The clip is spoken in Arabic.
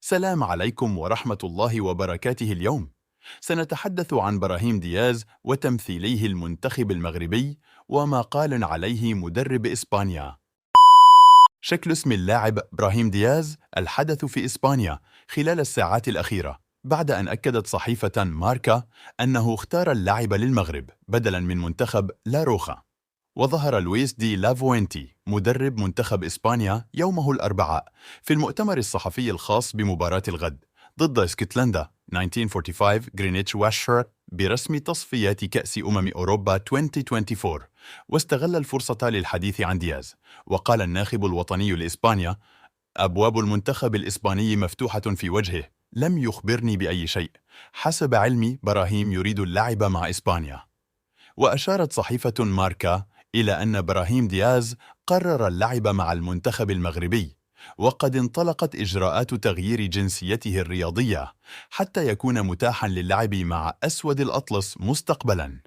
السلام عليكم ورحمة الله وبركاته. اليوم سنتحدث عن براهيم دياز وتمثيليه المنتخب المغربي وما قال عليه مدرب إسبانيا. شكل اسم اللاعب براهيم دياز الحدث في إسبانيا خلال الساعات الأخيرة بعد أن أكدت صحيفة ماركا أنه اختار اللعب للمغرب بدلاً من منتخب لا روخا. وظهر لويس دي لافوينتي مدرب منتخب إسبانيا يومه الأربعاء في المؤتمر الصحفي الخاص بمباراة الغد ضد اسكتلندا 1945 غرينتش واشر برسم تصفيات كأس أوروبا 2024، واستغل الفرصة للحديث عن دياز. وقال الناخب الوطني لإسبانيا: أبواب المنتخب الإسباني مفتوحة في وجهه، لم يخبرني بأي شيء. حسب علمي براهيم يريد اللعب مع إسبانيا. وأشارت صحيفة ماركا إلى أن براهيم دياز قرر اللعب مع المنتخب المغربي، وقد انطلقت إجراءات تغيير جنسيته الرياضية حتى يكون متاحاً للعب مع أسود الأطلس مستقبلاً.